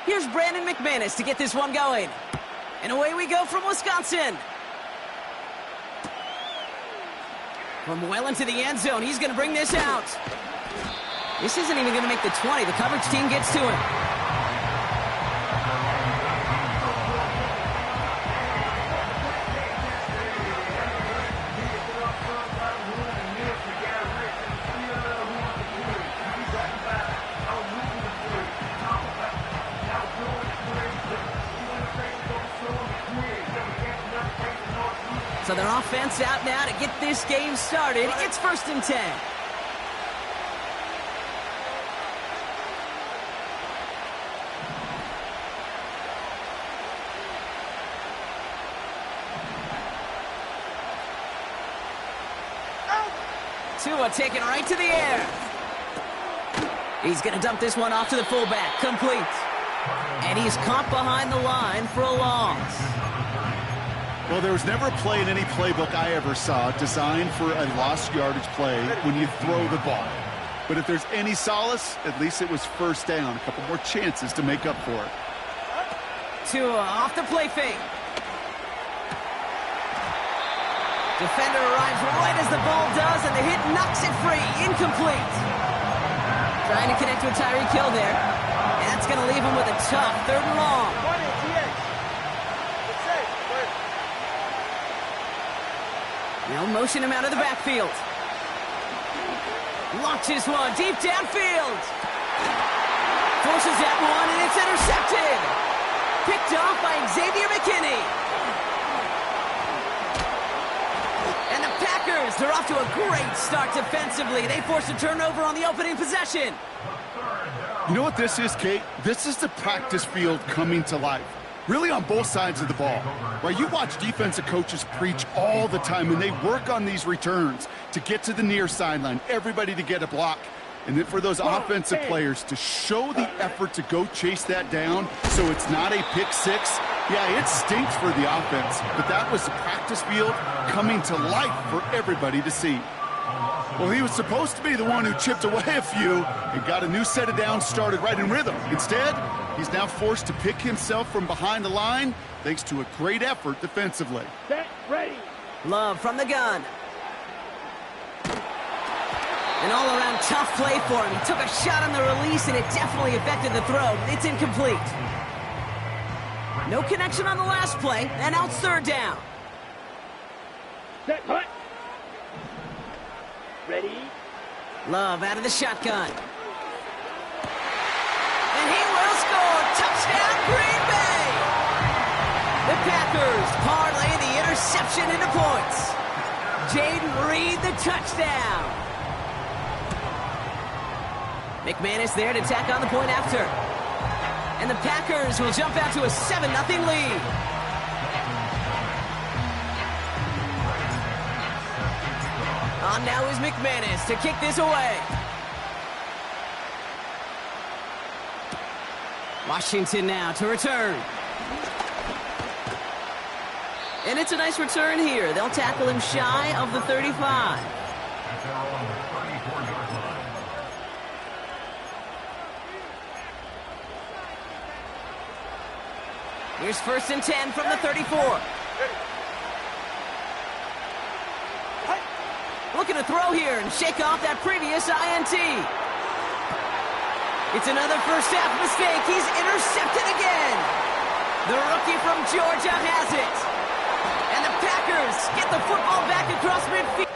Here's Brandon McManus to get this one going. And away we go from Wisconsin. From well into the end zone, he's going to bring this out. This isn't even going to make the 20. The coverage team gets to him. So their offense out now to get this game started. It's 1st and 10. Tua taking right to the air. He's going to dump this one off to the fullback. Complete. And he's caught behind the line for a loss. Well, there was never a play in any playbook I ever saw designed for a lost yardage play when you throw the ball. But if there's any solace, at least it was first down. A couple more chances to make up for it. Tua off the play fake. Defender arrives right as the ball does, and the hit knocks it free. Incomplete. Trying to connect with Tyreek Hill there. And that's going to leave him with a tough 3rd and long. They'll motion him out of the backfield. Launches one deep downfield. Forces that one, and it's intercepted. Picked off by Xavier McKinney. And the Packers, they're off to a great start defensively. They force a turnover on the opening possession. You know what this is, Kate? This is the practice field coming to life. Really on both sides of the ball. Right, you watch defensive coaches preach all the time, and they work on these returns to get to the near sideline, everybody to get a block. And then for those offensive players to show the effort to go chase that down so it's not a pick six, yeah, it stinks for the offense. But that was the practice field coming to life for everybody to see. Well, he was supposed to be the one who chipped away a few and got a new set of downs started right in rhythm. Instead, he's now forced to pick himself from behind the line thanks to a great effort defensively. Set, ready. Love from the gun. An all-around tough play for him. He took a shot on the release, and it definitely affected the throw. It's incomplete. No connection on the last play, and now it's 3rd down. Set, hut. Ready. Love out of the shotgun. And he will score. Touchdown, Green Bay! The Packers parlay the interception into points. Jaden Reed, the touchdown. McManus there to tack on the point after. And the Packers will jump out to a 7-0 lead. On now is McManus to kick this away. Washington now to return. And it's a nice return here. They'll tackle him shy of the 35. Here's 1st and 10 from the 34. Looking to throw here and shake off that previous INT. It's another first half mistake. He's intercepted again. The rookie from Georgia has it. And the Packers get the football back across midfield.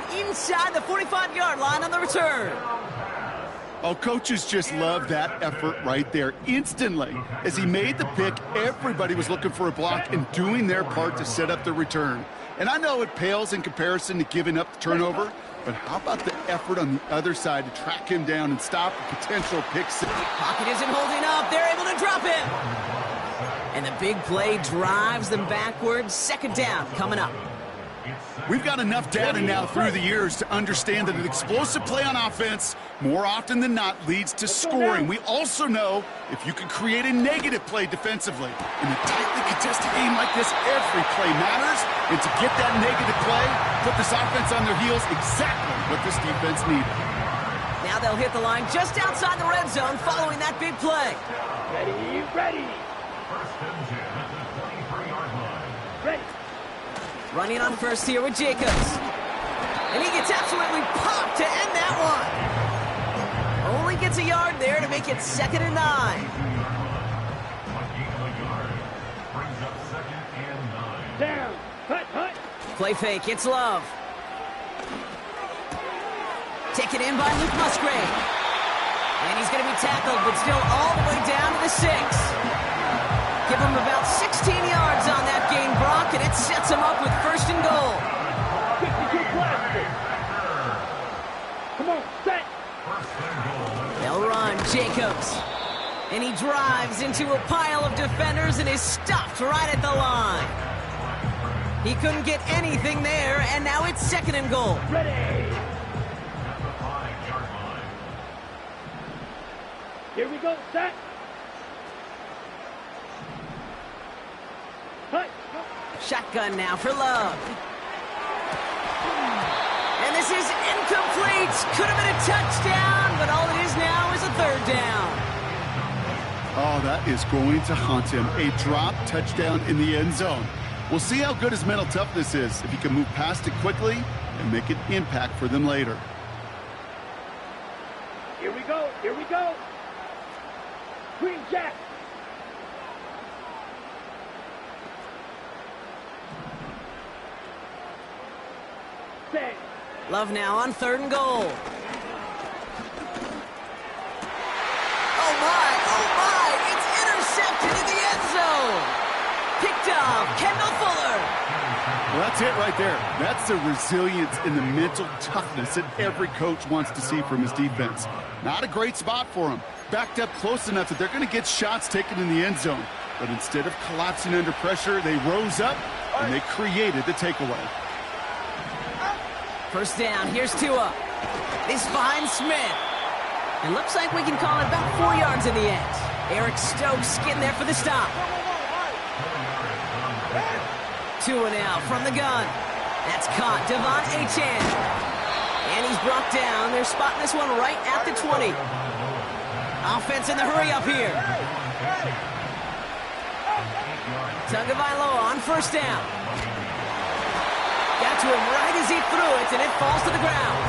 down inside the 45-yard line on the return. Oh, coaches just love that effort right there. Instantly, as he made the pick, everybody was looking for a block and doing their part to set up the return. And I know it pales in comparison to giving up the turnover, but how about the effort on the other side to track him down and stop a potential pick six? Pocket isn't holding up. They're able to drop him. And the big play drives them backwards. Second down coming up. We've got enough data now through the years to understand that an explosive play on offense, more often than not, leads to scoring. We also know if you can create a negative play defensively. In a tightly contested game like this, every play matters. And to get that negative play, put this offense on their heels, exactly what this defense needed. Now they'll hit the line just outside the red zone following that big play. Ready, ready. Ready. Running on first here with Jacobs. And he gets absolutely popped to end that one. Only gets a yard there to make it 2nd and 9. Down. Hut. Play fake. It's Love. Taken in by Luke Musgrave. And he's going to be tackled, but still all the way down to the 6. Give him about 16 yards on that gain, Brock, and it sets him up with 1st and goal. 52 plastic. Come on, set. They'll run, Jacobs. And he drives into a pile of defenders and is stopped right at the line. He couldn't get anything there, and now it's 2nd and goal. Ready. Here we go, set. Hut. Shotgun now for Love. And this is incomplete. Could have been a touchdown, but all it is now is a 3rd down. Oh, that is going to haunt him. A drop touchdown in the end zone. We'll see how good his mental toughness is, if he can move past it quickly and make an impact for them later. Here we go. Here we go. Green Jack. Set. Love now on 3rd and goal. Oh my, it's intercepted in the end zone. Picked off, Kendall Fuller. Well, that's it right there. That's the resilience and the mental toughness that every coach wants to see from his defense. Not a great spot for him. Backed up close enough that they're going to get shots taken in the end zone. But instead of collapsing under pressure, they rose up and they created the takeaway. 1st down, here's Tua. This finds Smith. It looks like we can call it about 4 yards in the end. Eric Stokes getting there for the stop. Tua now from the gun. That's caught. Devon Achane. And he's brought down. They're spotting this one right at the 20. Offense in the hurry up here. Tagovailoa on 1st down. Got to him right as he threw it, and it falls to the ground.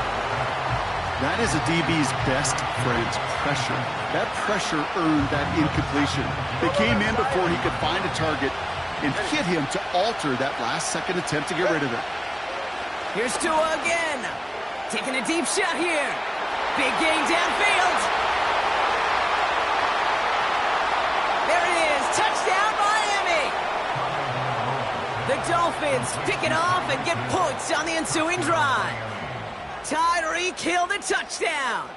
That is a DB's best friend, pressure. That pressure earned that incompletion. They came in before he could find a target and hit him to alter that last-second attempt to get rid of it. Here's Tua again. Taking a deep shot here. Big gain downfield. There it is. Touchdown, Miami. The Dolphins pick it off and get points on the ensuing drive. Tyreek Hill the touchdown.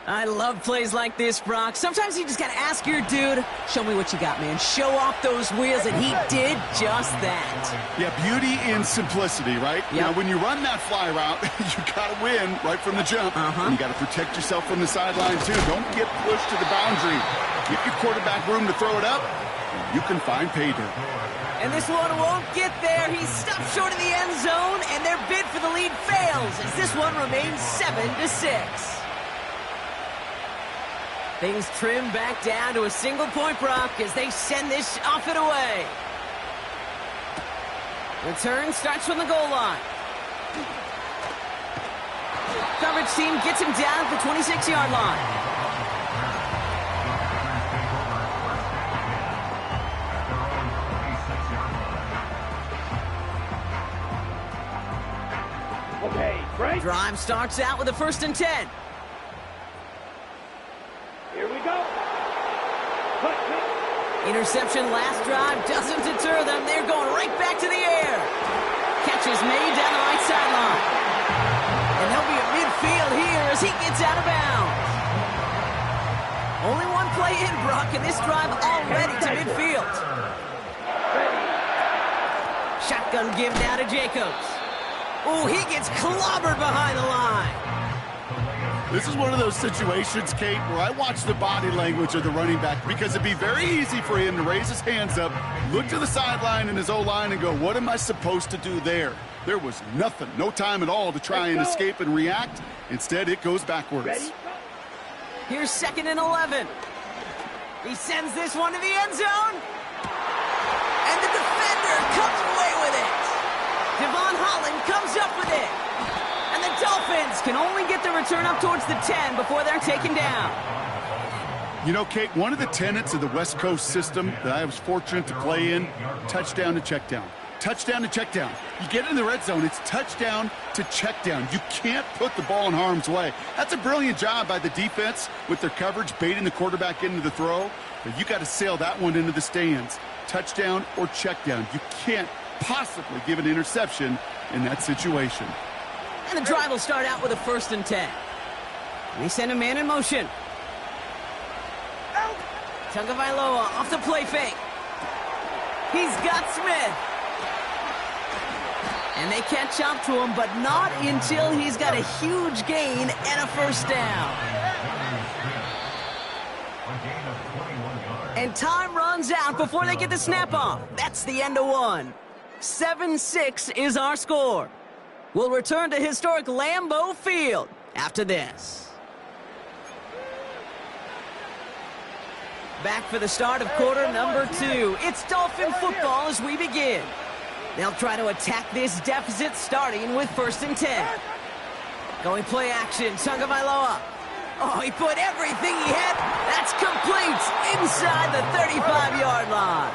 I love plays like this, Brock. Sometimes you just got to ask your dude, show me what you got, man. Show off those wheels, and he did just that. Yeah, beauty in simplicity, right? Yep. Now, when you run that fly route, you got to win right from the jump. And you got to protect yourself from the sideline, too. Don't get pushed to the boundary. Give your quarterback room to throw it up, and you can find pay dirt. And this one won't get there. He stopped short of the end zone, and their bid for the lead fails as this one remains 7-6. Things trim back down to a single point, Brock, as they send this off and away. Return starts from the goal line. Coverage team gets him down at the 26-yard line. Okay. drive starts out with a 1st and 10. Here we go. Interception last drive doesn't deter them. They're going right back to the air. Catch is made down the right sideline. And they'll be at midfield here as he gets out of bounds. Only one play in, Brock, and this drive already to midfield. Shotgun give now to Jacobs. Oh, he gets clobbered behind the line. This is one of those situations, Kate, where I watch the body language of the running back because it'd be very easy for him to raise his hands up, look to the sideline in his O-line and go, what am I supposed to do there? There was nothing, no time at all to try and escape and react. Instead, it goes backwards. Here's 2nd and 11. He sends this one to the end zone. And the defender comes away with it. Devon Holland comes up with it. And the Dolphins can only get the return up towards the 10 before they're taken down. You know, Kate, one of the tenets of the West Coast system that I was fortunate to play in, touchdown to check down. Touchdown to check down. You get in the red zone, it's touchdown to check down. You can't put the ball in harm's way. That's a brilliant job by the defense with their coverage, baiting the quarterback into the throw. But you got to sail that one into the stands. Touchdown or check down. You can't possibly give an interception in that situation. And the drive will start out with a 1st and 10. They send a man in motion. Tagovailoa off the play fake. He's got Smith. And they catch up to him, but not until he's got a huge gain and a 1st down. And time runs out before they get the snap off. That's the end of one. 7-6 is our score. We'll return to historic Lambeau Field after this. Back for the start of quarter number 2. It's Dolphin football as we begin. They'll try to attack this deficit starting with 1st and 10. Going play action, Tagovailoa. Oh, he put everything he had. That's complete inside the 35-yard line.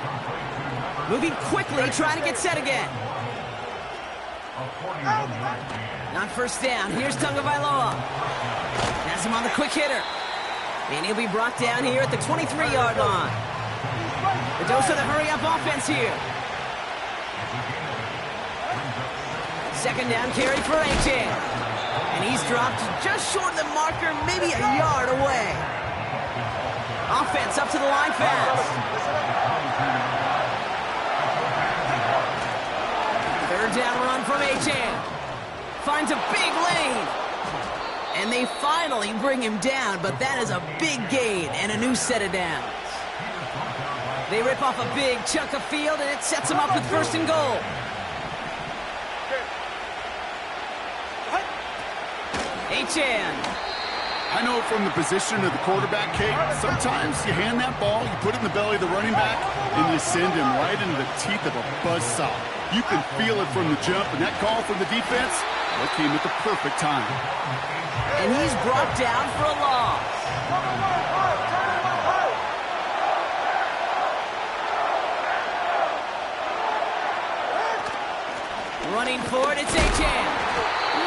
Moving quickly, trying to get set again. Not 1st down. Here's Tagovailoa. Has him on the quick hitter. And he'll be brought down here at the 23-yard line. The dose of the hurry-up offense here. 2nd down carry for Antman. And he's dropped just short of the marker, maybe a yard away. Offense up to the line fast. 3rd down run from Antman. Finds a big lane. And they finally bring him down, but that is a big gain and a new set of downs. They rip off a big chunk of field, and it sets them up with 1st and goal. Antman. I know from the position of the quarterback, Kate, sometimes you hand that ball, you put it in the belly of the running back, and you send him right into the teeth of a buzzsaw. You can feel it from the jump, and that call from the defense, that came at the perfect time. And he's brought down for a loss. Running forward, it's Antman.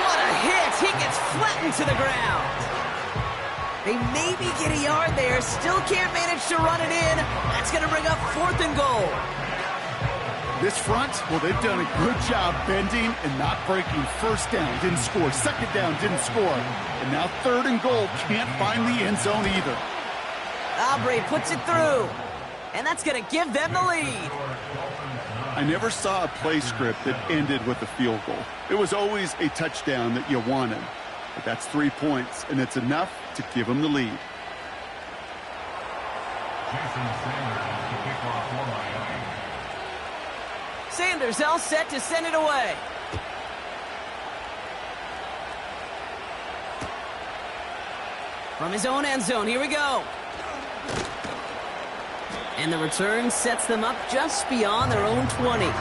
What a hit! He gets flattened to the ground. They maybe get a yard there, still can't manage to run it in. That's going to bring up 4th and goal. This front, well, they've done a good job bending and not breaking. 1st down, didn't score. 2nd down, didn't score. And now 3rd and goal, can't find the end zone either. Aubrey puts it through. And that's going to give them the lead. I never saw a play script that ended with a field goal. It was always a touchdown that you wanted. But that's 3 points, and it's enough to give them the lead. Sanders all set to send it away. From his own end zone, here we go. And the return sets them up just beyond their own 20.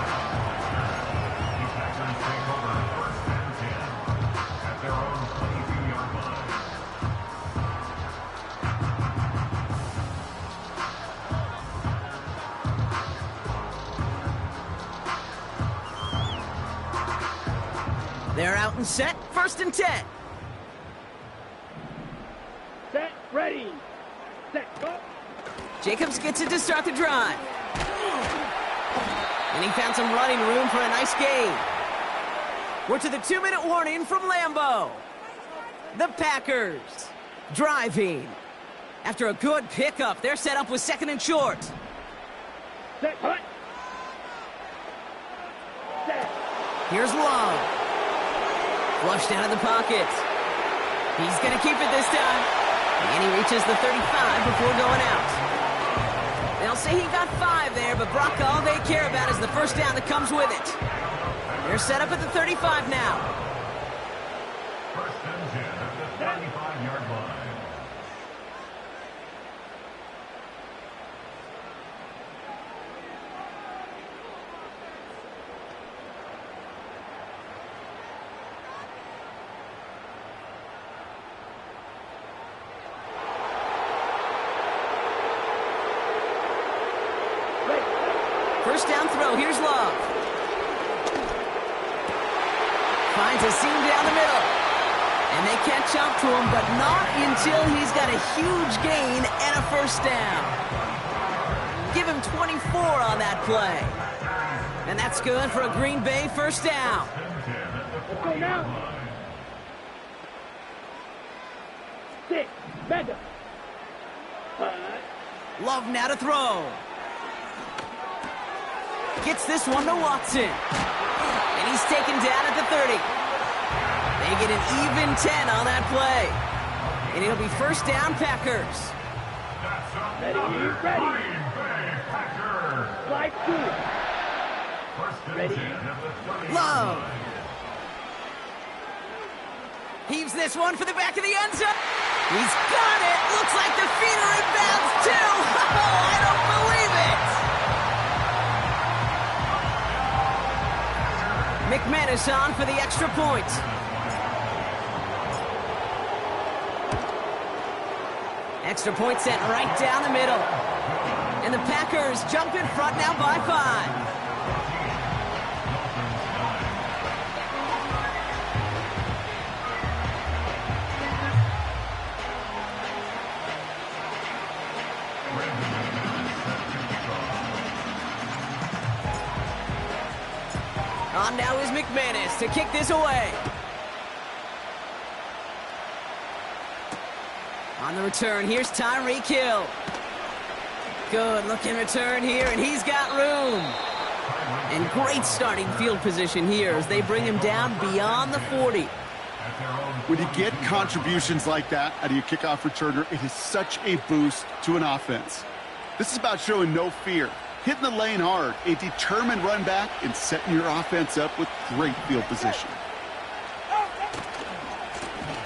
They're out out and set. 1st and 10. Set, ready. Set, go. Jacobs gets it to start the drive. And he found some running room for a nice gain. We're to the 2-minute warning from Lambeau. The Packers driving. After a good pickup, they're set up with 2nd and short. Set, hut. Set. Here's Long. Flushed out of the pocket. He's going to keep it this time. And he reaches the 35 before going out. They'll say he got 5 there, but Brock, all they care about is the 1st down that comes with it. They're set up at the 35 now. 1st and 10 at the 35-yard line. First down throw, here's Love. Finds a seam down the middle. And they catch up to him, but not until he's got a huge gain and a 1st down. Give him 24 on that play. And that's good for a Green Bay 1st down. Let's go now. 6, Mega. Love now to throw. Gets this one to Watson. And he's taken down at the 30. They get an even 10 on that play. And it'll be 1st down, Packers. Ready, ready. Slide 2. Ready. Love. Heaves this one for the back of the end zone. He's got it. Looks like the feet are in bounds, too. Oh, I don't believe it. McManus on for the extra point. Extra point set right down the middle. And the Packers jump in front now by 5. On now is McManus to kick this away. On the return, here's Tyreek Hill. Good looking return here, and he's got room. And great starting field position here as they bring him down beyond the 40. When you get contributions like that out of your kickoff returner, it is such a boost to an offense. This is about showing no fear, hitting the lane hard, a determined run back, and setting your offense up with great field position.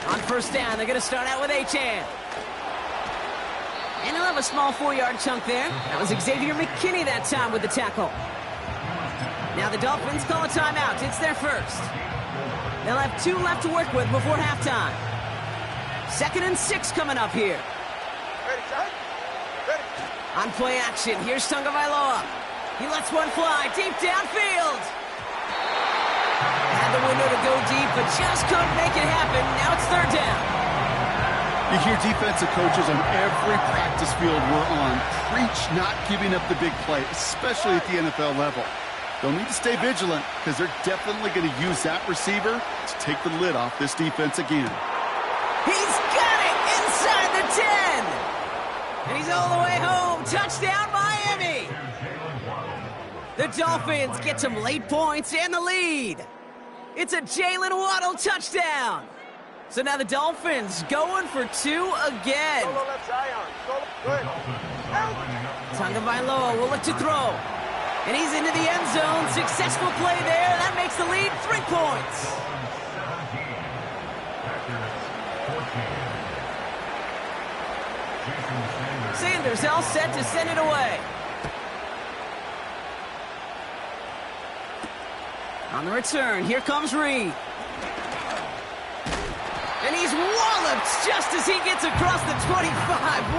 On 1st down, they're going to start out with Antman. And he'll have a small 4-yard chunk there. That was Xavier McKinney that time with the tackle. Now the Dolphins call a timeout. It's their 1st. They'll have 2 left to work with before halftime. 2nd and 6 coming up here. Ready, son? Ready. On play action, here's Tagovailoa. He lets one fly deep downfield. Had the window to go deep, but just couldn't make it happen. Now it's 3rd down. You hear defensive coaches on every practice field we're on preach not giving up the big play, especially at the NFL level. They'll need to stay vigilant because they're definitely going to use that receiver to take the lid off this defense again. He's got it inside the 10. And he's all the way home. Touchdown, Miami. The Dolphins get some late points and the lead. It's a Jalen Waddle touchdown. So now the Dolphins going for 2 again. Solo left Zion. Solo. Good. Tagovailoa will look to throw. And he's into the end zone. Successful play there. That makes the lead 3 points. Sanders all set to send it away. On the return, here comes Reed. And he's walloped just as he gets across the 25.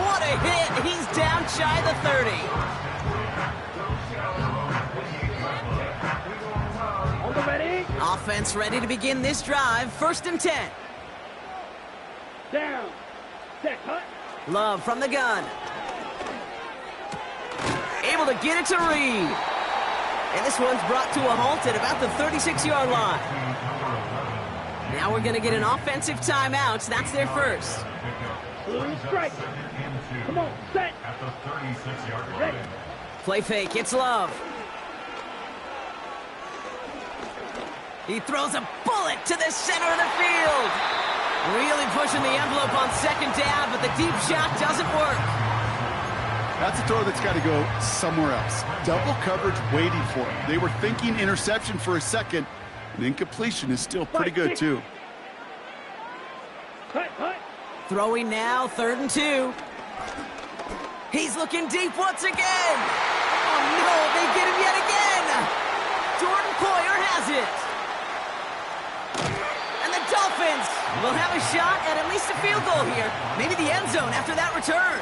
What a hit. He's down shy the 30. On the ready. Offense ready to begin this drive. 1st and 10. Down. Set. Cut. Love from the gun. Able to get it to Reed. And this one's brought to a halt at about the 36-yard line. Now we're going to get an offensive timeout. That's their first. Blue strike. Come on, set. At the 36-yard line. Ready. Play fake. It's Love. He throws a bullet to the center of the field. Really pushing the envelope on 2nd down, but the deep shot doesn't work. That's a throw that's got to go somewhere else. Double coverage waiting for him. They were thinking interception for a second. An incompletion is still pretty good, too. Cut. Throwing now, 3rd and 2. He's looking deep once again. Oh, no, they get him yet again. Jordan Poyer has it. And the Dolphins will have a shot at least a field goal here. Maybe the end zone after that return.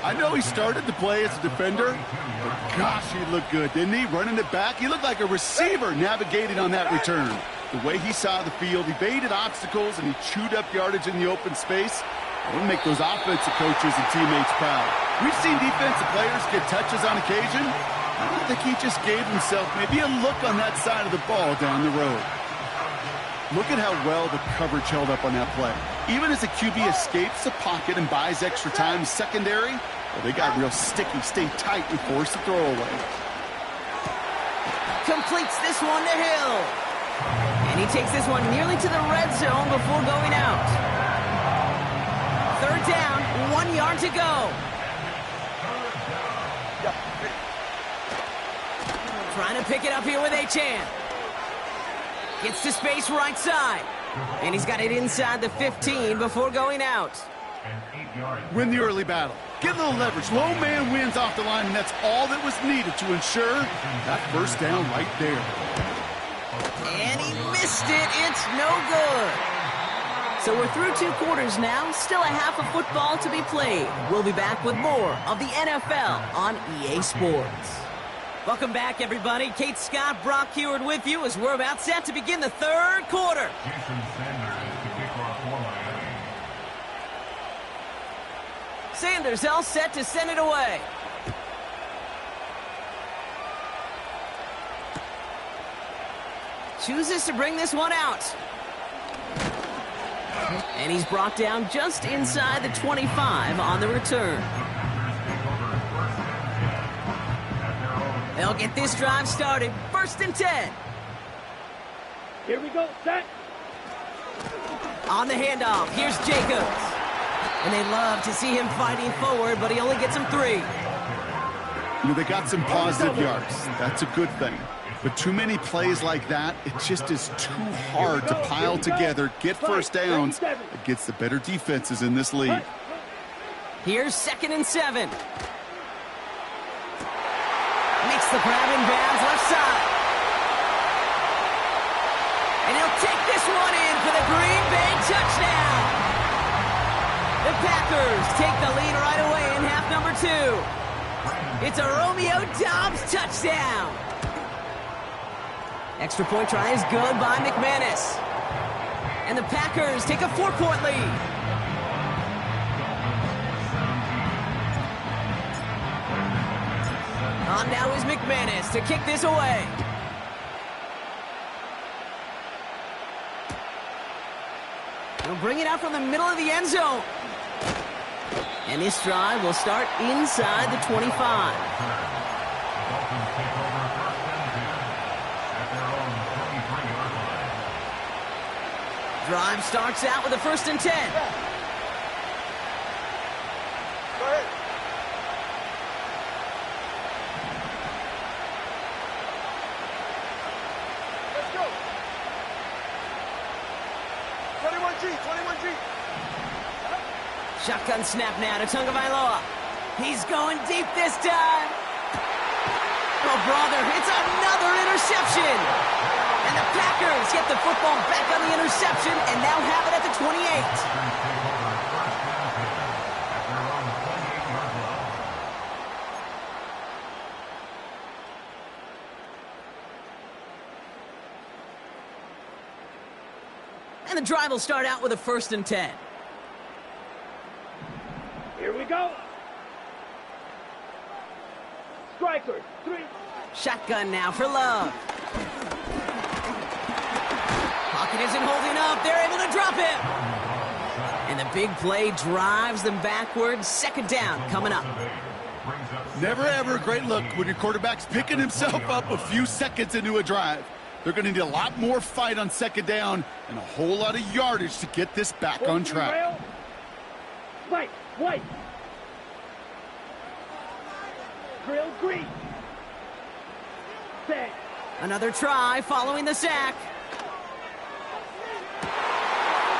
I know he started the play as a defender, but gosh, he looked good, didn't he? Running it back, he looked like a receiver navigating on that return. The way he saw the field, he baited obstacles, and he chewed up yardage in the open space. It would make those offensive coaches and teammates proud. We've seen defensive players get touches on occasion. I don't think he just gave himself maybe a look on that side of the ball down the road. Look at how well the coverage held up on that play. Even as the QB escapes the pocket and buys extra time secondary, well, they got real sticky, stayed tight, and forced the throw away. Completes this one to Hill. And he takes this one nearly to the red zone before going out. 3rd down, 1 yard to go. Trying to pick it up here with Antman. Gets to space right side. And he's got it inside the 15 before going out. Win the early battle. Get a little leverage. Low man wins off the line, and that's all that was needed to ensure that 1st down right there. And he missed it. It's no good. So we're through 2 quarters now. Still a half of football to be played. We'll be back with more of the NFL on EA Sports. Welcome back, everybody. Kate Scott, Brock Heward with you as we're about set to begin the 3rd quarter. Sanders all set to send it away. Chooses to bring this one out. And he's brought down just inside the 25 on the return. They'll get this drive started. 1st and 10. Here we go, set. On the handoff, here's Jacobs. And they love to see him fighting forward, but he only gets him 3. You know, they got some positive yards. That's a good thing. But too many plays like that, it just is too hard to pile together, get 1st downs against the better defenses in this league. Here's 2nd and 7. Makes the grab in bounds left side. And he'll take this one in for the Green Bay touchdown. The Packers take the lead right away in half number 2. It's a Romeo Doubs touchdown. Extra point try is good by McManus. And the Packers take a 4-point lead. On now is McManus to kick this away. He'll bring it out from the middle of the end zone. And this drive will start inside the 25. Drive starts out with a 1st and 10. Go ahead. Let's go. 21G. Shotgun snap now to Tagovailoa. He's going deep this time. Oh, brother, it's another interception. And the Packers get the football back on the interception and now have it at the 28. And the drive will start out with a 1st and 10. Here we go. Strikers, 3. Shotgun now for Love. Pocket isn't holding up. They're able to drop him. And the big play drives them backwards. 2nd down coming up. Never ever a great look when your quarterback's picking himself up a few seconds into a drive. They're going to need a lot more fight on 2nd down and a whole lot of yardage to get this back on track. White, white. Grill green. Set. Another try following the sack.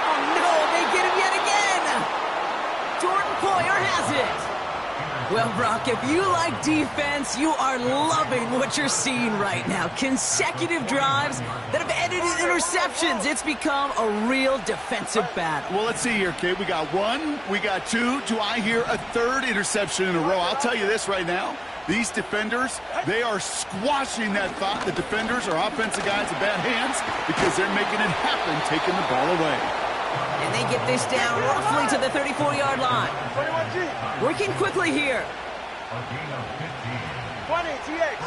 Oh no, they get him yet again. Jordan Poyer has it. Well, Brock, if you like defense, you are loving what you're seeing right now. Consecutive drives that have ended in interceptions. It's become a real defensive battle. Well, let's see here, kid. We got 1, we got 2. Do I hear a 3rd interception in a row? I'll tell you this right now. These defenders, they are squashing that thought. The defenders are offensive guys in bad hands because they're making it happen, taking the ball away. And they get this down roughly to the 34-yard line. 21G. Working quickly here. 20 TX.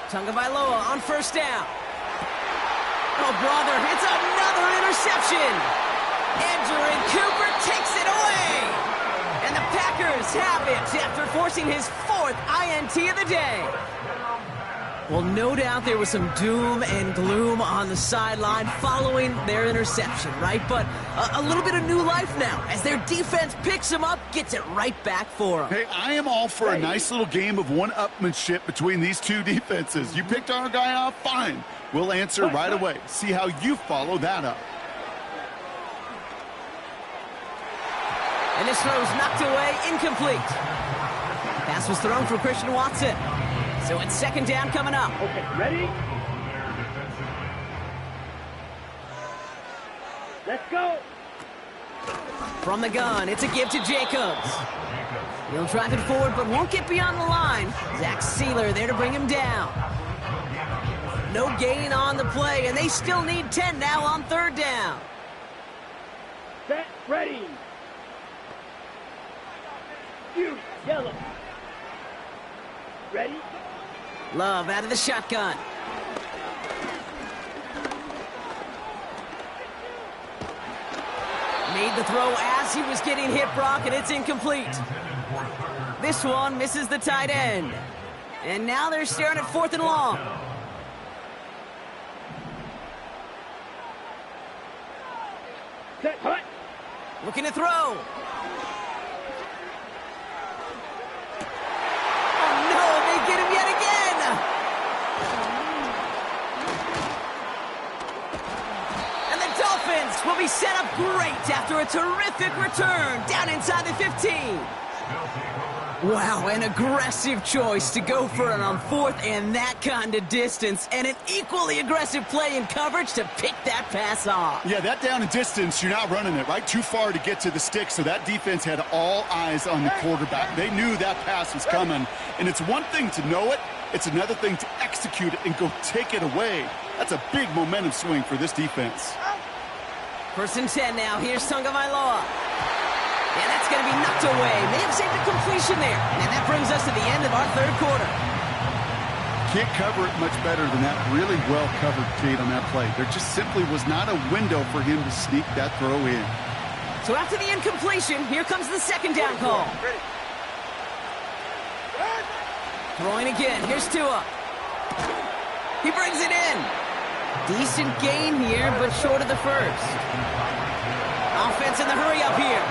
Tagovailoa on 1st down. Oh, brother, it's another interception. Edgerrin Cooper takes it away. And the Packers have it after forcing his 4th INT of the day. Well, no doubt there was some doom and gloom on the sideline following their interception, right? But a little bit of new life now as their defense picks them up, gets it right back for them. Hey, I am all for a nice little game of one-upmanship between these two defenses. You picked our guy off, fine. We'll answer right away. See how you follow that up. And this throw's knocked away, incomplete. Pass was thrown for Christian Watson. So it's 2nd down coming up. Okay, ready? Let's go. From the gun, it's a give to Jacobs. He'll drive it forward, but won't get beyond the line. Zach Sealer there to bring him down. No gain on the play, and they still need 10 now on 3rd down. Set, ready. You, yellow. Ready? Love out of the shotgun. Made the throw as he was getting hit, Brock, and it's incomplete. This one misses the tight end. And now they're staring at 4th and long. Set, hut. Looking to throw. Will be set up great after a terrific return down inside the 15. Wow, an aggressive choice to go for it on 4th and that kind of distance, and an equally aggressive play in coverage to pick that pass off. Yeah, that down and distance, you're not running it, right? Too far to get to the stick, so that defense had all eyes on the quarterback. They knew that pass was coming, and it's one thing to know it, it's another thing to execute it and go take it away. That's a big momentum swing for this defense. 1st and 10 now. Here's Tagovailoa. And that's going to be knocked away. May have saved a completion there. And that brings us to the end of our 3rd quarter. Can't cover it much better than that. Really well covered, Kate, on that play. There just simply was not a window for him to sneak that throw in. So after the incompletion, here comes the 2nd down call. Throwing again. Here's Tua. He brings it in. Decent gain here, but short of the 1st. Offense in the hurry-up here.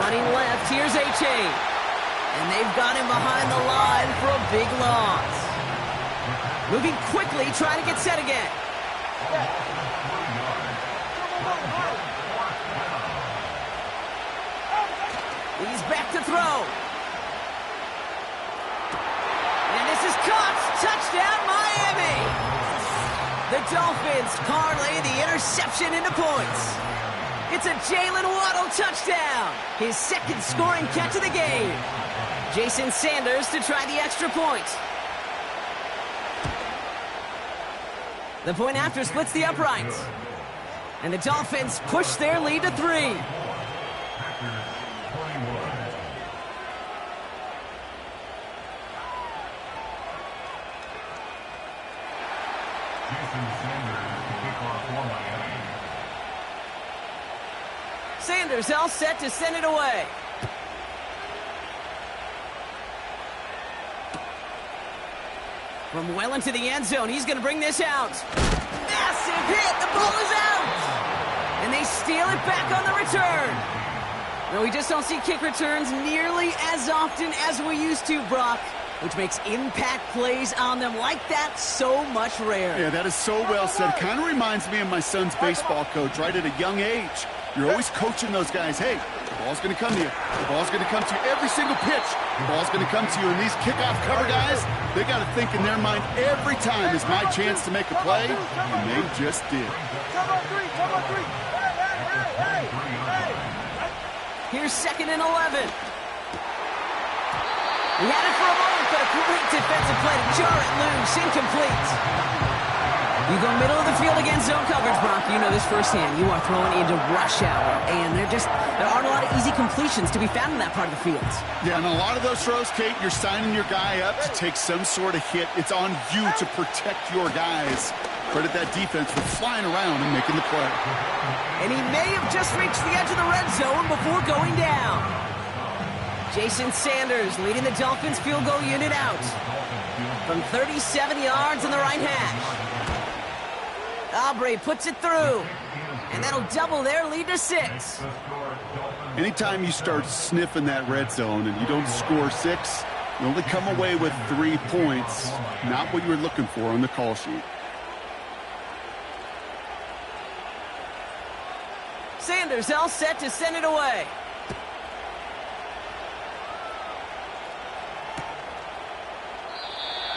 Running left, here's H.A. And they've got him behind the line for a big loss. Moving quickly, trying to get set again. He's back to throw. And this is caught. Touchdown, Miami! The Dolphins parlay the interception into points. It's a Jalen Waddle touchdown. His second scoring catch of the game. Jason Sanders to try the extra point. The point after splits the uprights. And the Dolphins push their lead to 3. Sanders all set to send it away. From well into the end zone, he's going to bring this out. Massive hit, the ball is out! And they steal it back on the return. No, we just don't see kick returns nearly as often as we used to, Brock, which makes impact plays on them like that so much rarer. Yeah, that is so well said. Kind of reminds me of my son's baseball coach right at a young age. You're always coaching those guys, hey, the ball's going to come to you. The ball's going to come to you every single pitch. The ball's going to come to you. And these kickoff cover guys, they got to think in their mind every time is my chance to make a play, and they just did. Come on, 3. Hey. Here's 2nd and 11. He had it for a moment, but a great defensive play to jar it loose, incomplete. You go middle of the field against zone coverage, Brock. You know this firsthand. You are throwing into rush hour, and there aren't a lot of easy completions to be found in that part of the field. Yeah, and a lot of those throws, Kate, you're signing your guy up to take some sort of hit. It's on you to protect your guys. Credit that defense for flying around and making the play. And he may have just reached the edge of the red zone before going down. Jason Sanders leading the Dolphins field goal unit out from 37 yards in the right hash. Aubrey puts it through, and that'll double their lead to 6. Anytime you start sniffing that red zone and you don't score 6, you only come away with 3 points, not what you were looking for on the call sheet. Sanders all set to send it away.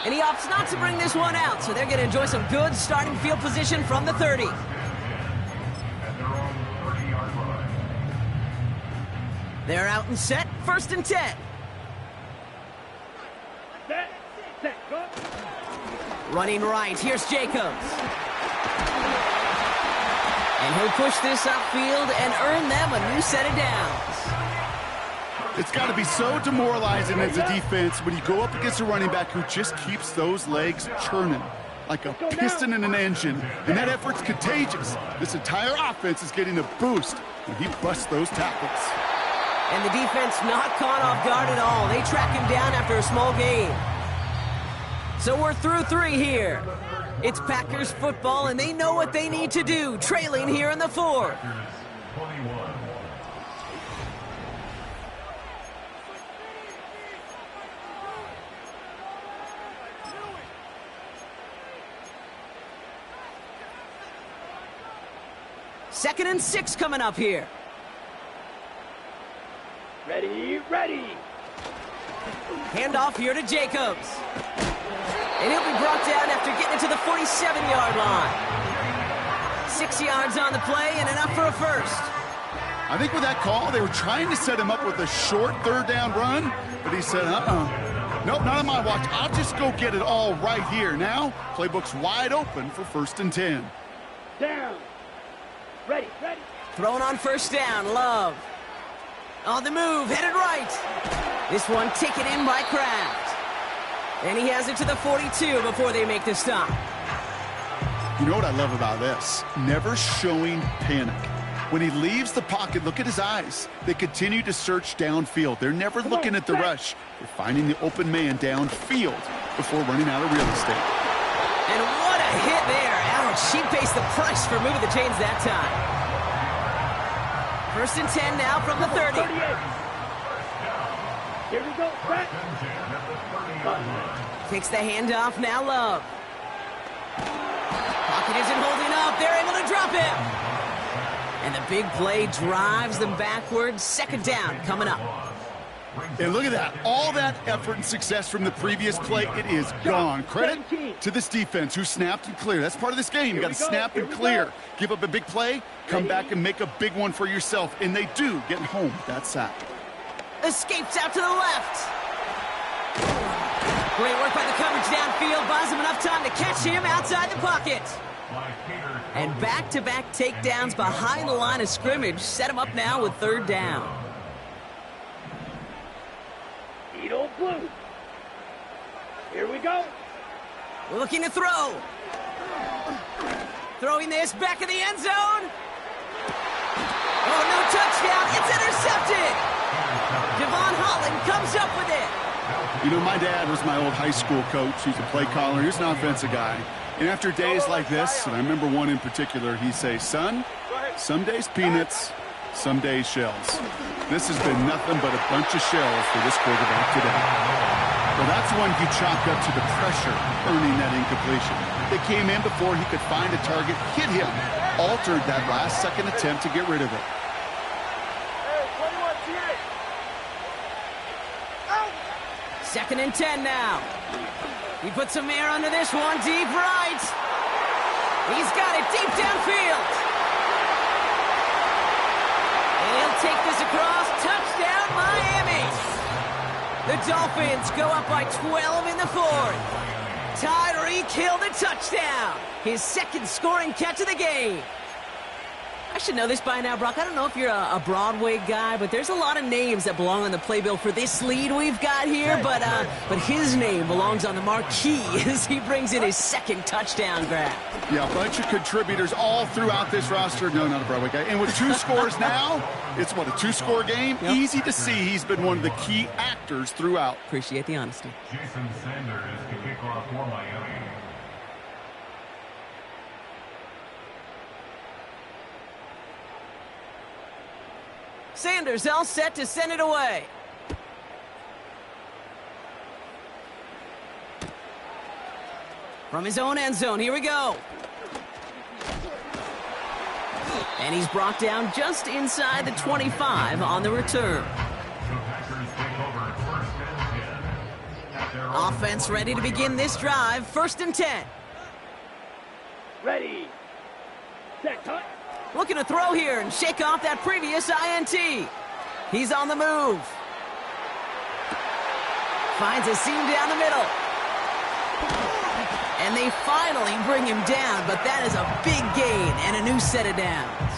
And he opts not to bring this one out, so they're going to enjoy some good starting field position from the 30. They're out and set, 1st and 10. Set, go. Running right, here's Jacobs. And he'll push this upfield and earn them a new set of downs. It's got to be so demoralizing as a defense when you go up against a running back who just keeps those legs churning like a piston in an engine, and that effort's contagious. This entire offense is getting a boost when he busts those tackles. And the defense not caught off guard at all. They track him down after a small gain. So we're through 3 here. It's Packers football, and they know what they need to do, trailing here in the 4th. Second and 6 coming up here. Ready. Handoff here to Jacobs. And he'll be brought down after getting it to the 47-yard line. 6 yards on the play and enough for a first. I think with that call, they were trying to set him up with a short 3rd down run, but he said, nope, not on my watch. I'll just go get it all right here. Now, playbook's wide open for 1st and 10. Down. Ready. Thrown on 1st down, Love. On the move, headed right. This one taken in by Kraft. And he has it to the 42 before they make the stop. You know what I love about this? Never showing panic. When he leaves the pocket, look at his eyes. They continue to search downfield. They're never looking at the rush. They're finding the open man downfield before running out of real estate. And what a hit there. Ouch, she pays the price for moving the chains that time. 1st and 10 now from the 30. 38. Here we go, back. Takes the handoff, now Love. Pocket isn't holding up. They're able to drop him. And the big play drives them backwards. 2nd down coming up. And look at that. All that effort and success from the previous play, it is gone. Credit to this defense who snapped and cleared. That's part of this game. You got to snap and clear. Give up a big play, come back and make a big one for yourself. And they do, getting home with that sack. Escapes out to the left. Great work by the coverage downfield. Buys him enough time to catch him outside the pocket. And back-to-back takedowns behind the line of scrimmage set him up now with third down. Edo Blue. Here we go. Looking to throw. Throwing this back in the end zone. Oh, no touchdown. It's intercepted. Devon Holland comes up with it. You know, my dad was my old high school coach. He's a play caller. He's an offensive guy. And after days like this, and I remember one in particular, he'd say, son, some days peanuts, some days shells. This has been nothing but a bunch of shells for this quarterback today. Well, that's one he chalked up to the pressure, earning that incompletion. It came in before he could find a target, hit him, altered that last-second attempt to get rid of it. Second and 10 now. He puts some air under this one, deep right. He's got it deep downfield. He'll take this across. Touchdown, Miami. The Dolphins go up by 12 in the fourth. Tyreek Hill the touchdown. His second scoring catch of the game. I should know this by now, Brock. I don't know if you're a Broadway guy, but there's a lot of names that belong on the playbill for this lead we've got here. But his name belongs on the marquee as he brings in his second touchdown grab. Yeah, a bunch of contributors all throughout this roster. No, not a Broadway guy. And with two scores now, it's what, a two-score game? Yep. Easy to see he's been one of the key actors throughout. Appreciate the honesty. Jason Sanders to kick off for Miami. Sanders all set to send it away. From his own end zone, here we go. And he's brought down just inside the 25 on the return. Offense ready to begin this drive. First and 10. Ready. Set, cut. Looking to throw here and shake off that previous INT. He's on the move. Finds a seam down the middle. And they finally bring him down, but that is a big gain and a new set of downs.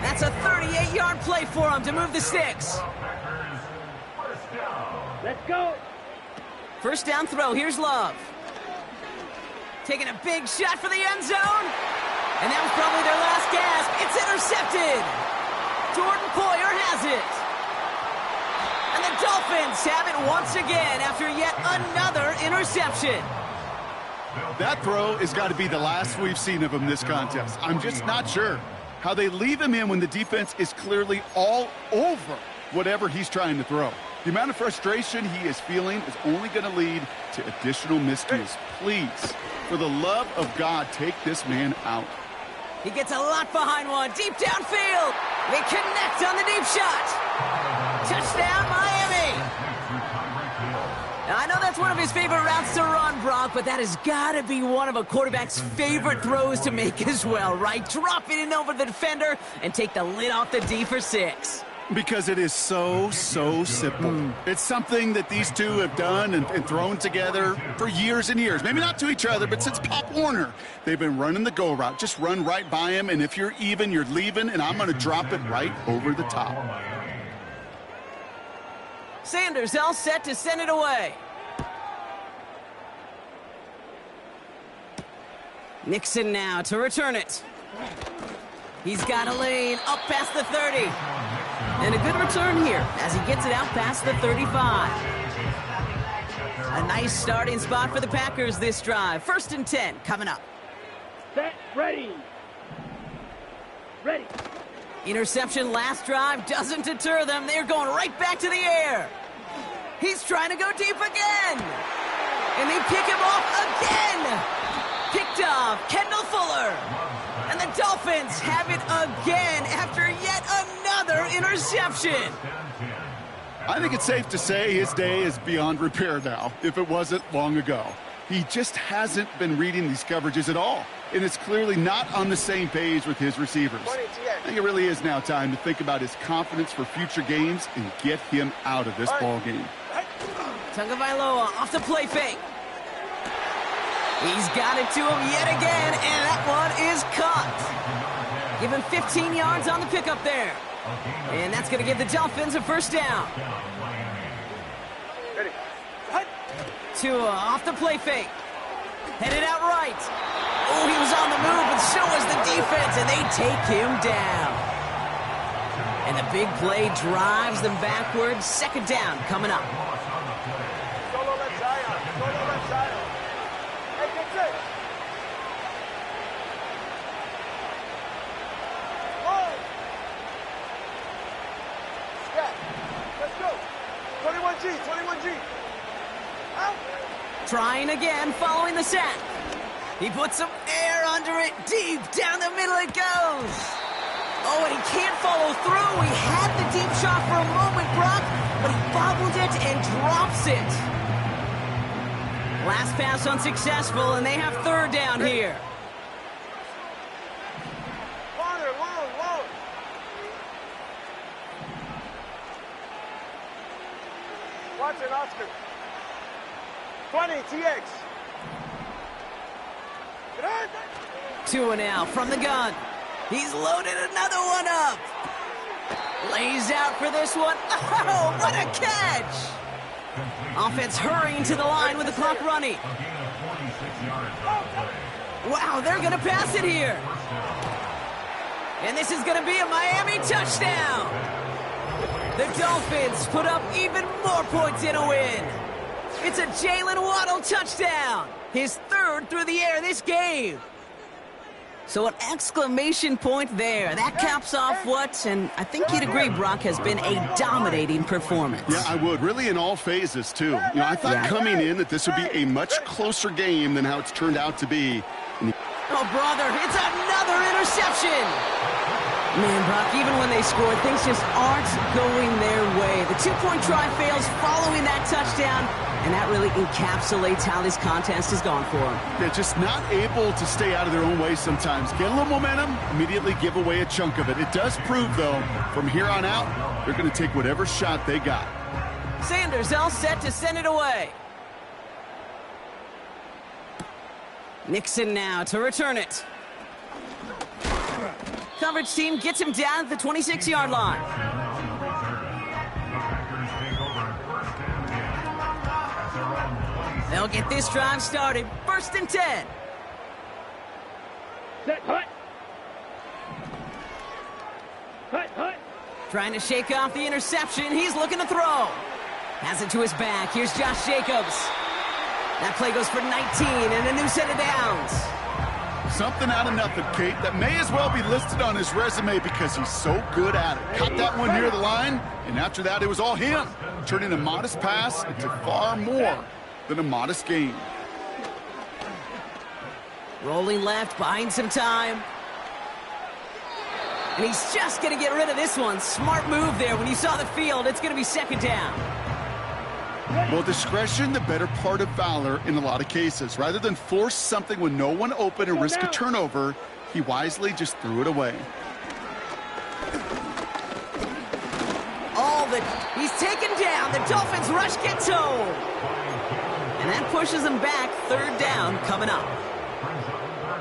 That's a 38-yard play for him to move the sticks. Let's go. First down throw. Here's Love. Taking a big shot for the end zone. And that was probably their last gasp. It's intercepted. Jordan Poyer has it. And the Dolphins have it once again after yet another interception. That throw has got to be the last we've seen of him this contest. I'm just not sure how they leave him in when the defense is clearly all over whatever he's trying to throw. The amount of frustration he is feeling is only going to lead to additional miscues. Please, for the love of God, take this man out. He gets a lot behind one. Deep downfield. They connect on the deep shot. Touchdown, Miami. Now, I know that's one of his favorite routes to run, Brock, but that has got to be one of a quarterback's favorite throws to make as well, right? Drop it in over the defender and take the lid off the D for 6. Because it is so simple. It's something that these two have done and thrown together for years and years. Maybe not to each other, but since Pop Warner. They've been running the go route. Just run right by him, and if you're even, you're leaving, and I'm going to drop it right over the top. Sanders all set to send it away. Nixon now to return it. He's got a lane up past the 30. And a good return here as he gets it out past the 35. A nice starting spot for the Packers this drive. First and 10 coming up. Set, ready. Ready. Interception last drive doesn't deter them. They're going right back to the air. He's trying to go deep again. And they pick him off again. Picked off Kendall Fuller. And the Dolphins have it again after yet another interception. I think it's safe to say his day is beyond repair now, if it wasn't long ago. He just hasn't been reading these coverages at all, and it's clearly not on the same page with his receivers. I think it really is now time to think about his confidence for future games and get him out of this ball game. Tagovailoa off the play fake. He's got it to him yet again, and that one is caught. Give him 15 yards on the pickup there. And that's going to give the Dolphins a first down. Tua off the play fake. Headed out right. Oh, he was on the move, but so was the defense, and they take him down. And the big play drives them backwards. Second down coming up. Solo left side. Solo left side. Hey, get it. Whoa. Scott, let's go. 21G, 21G. Out. Trying again, following the sack. He puts some air under it. Deep down the middle it goes. Oh, and he can't follow through. He had the deep shot for a moment, Brock, but he bobbled it and drops it. Last pass unsuccessful, and they have third down here. Water, long. Watson, Oscar. 20, TX. Tua now from the gun. He's loaded another one up. Lays out for this one. Oh, what a catch! Offense hurrying to the line with the clock running. Wow, they're going to pass it here. And this is going to be a Miami touchdown. The Dolphins put up even more points in a win. It's a Jalen Waddle touchdown. His third through the air this game. So an exclamation point there. That caps off what, and I think you'd agree, Brock, has been a dominating performance. Yeah, I would. Really in all phases, too. I thought coming in that this would be a much closer game than how it's turned out to be. Oh, brother, it's another interception. Man, Brock, even when they score, things just aren't going their way. The two-point try fails following that touchdown, and that really encapsulates how this contest has gone for them. They're just not able to stay out of their own way sometimes. Get a little momentum, immediately give away a chunk of it. It does prove, though, from here on out, they're going to take whatever shot they got. Sanders all set to send it away. Nixon now to return it. Coverage team gets him down at the 26-yard line. They'll get this drive started. First and 10. Set, hut. Hut. Trying to shake off the interception. He's looking to throw. Has it to his back. Here's Josh Jacobs. That play goes for 19 and a new set of downs. Something out of nothing, Kate, that may as well be listed on his resume because he's so good at it. Caught that one near the line, and after that, it was all him, turning a modest pass into far more than a modest gain. Rolling left, buying some time. And he's just going to get rid of this one. Smart move there. When you saw the field, it's going to be second down. Well, discretion, the better part of valor in a lot of cases. Rather than force something with no one open and risk a turnover, he wisely just threw it away. He's taken down. The Dolphins rush gets home. And that pushes them back. Third down coming up.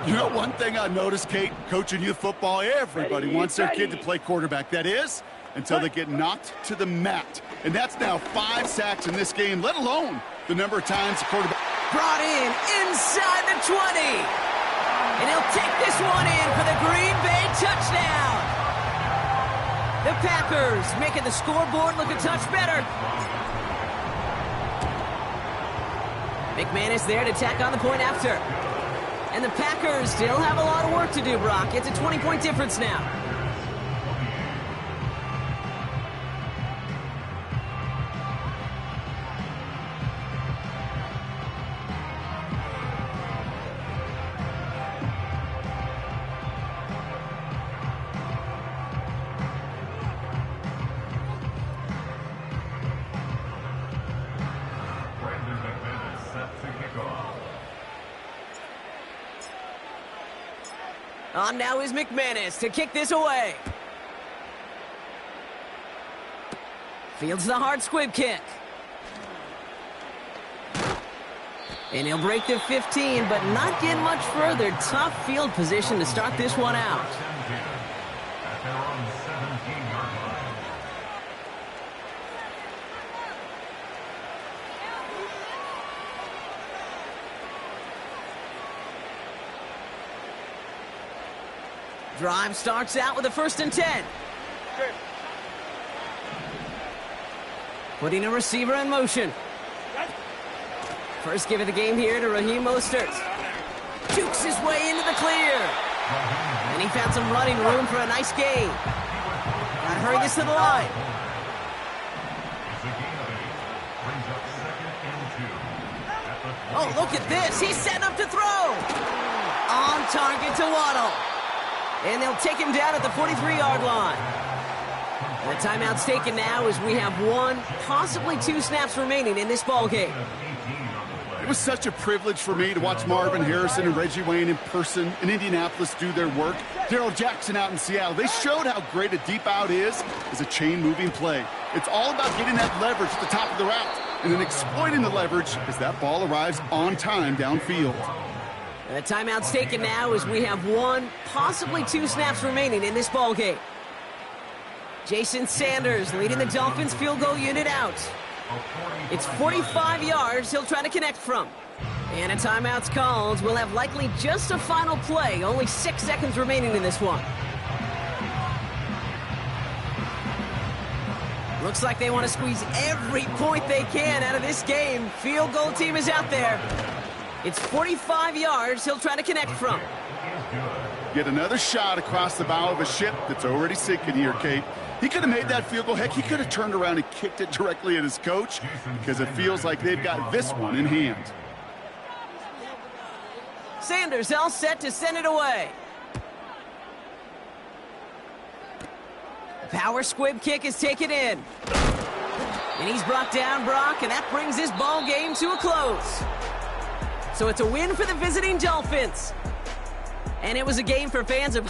You know, one thing I noticed, Kate, coaching youth football, everybody wants their kid to play quarterback. That is, until they get knocked to the mat. And that's now 5 sacks in this game, let alone the number of times the quarterback brought in inside the 20. And he'll take this one in for the Green Bay touchdown. The Packers making the scoreboard look a touch better. McManus there to tack on the point after. And the Packers still have a lot of work to do, Brock. It's a 20-point difference now. On now is McManus to kick this away. Fields the hard squib kick. And he'll break the 15, but not get much further. Tough field position to start this one out. At their own 17-yard line. Drive starts out with a 1st and 10. Putting a receiver in motion. First give of the game here to Raheem Mostert. Jukes his way into the clear. And he found some running room for a nice gain. Gotta hurry this to the line. It's a gain of 8. Brings up 2nd and 2. Oh, look at this. He's setting up to throw. On target to Waddle. And they'll take him down at the 43-yard line. The timeout's taken now as we have 1, possibly 2 snaps remaining in this ball game. It was such a privilege for me to watch Marvin Harrison and Reggie Wayne in person in Indianapolis do their work. Darrell Jackson out in Seattle. They showed how great a deep out is as a chain-moving play. It's all about getting that leverage at the top of the route and then exploiting the leverage as that ball arrives on time downfield. The timeout's taken now as we have 1, possibly 2 snaps remaining in this ball game. Jason Sanders leading the Dolphins field goal unit out. It's 45 yards he'll try to connect from. And a timeout's called. We'll have likely just a final play. Only 6 seconds remaining in this one. Looks like they want to squeeze every point they can out of this game. Field goal team is out there. It's 45 yards he'll try to connect from. Get another shot across the bow of a ship that's already sinking here, Kate. He could have made that field goal. Heck, he could have turned around and kicked it directly at his coach because it feels like they've got this one in hand. Sanders all set to send it away. Power squib kick is taken in. And he's brought down, Brock, and that brings this ball game to a close. So it's a win for the visiting Dolphins. And it was a game for fans of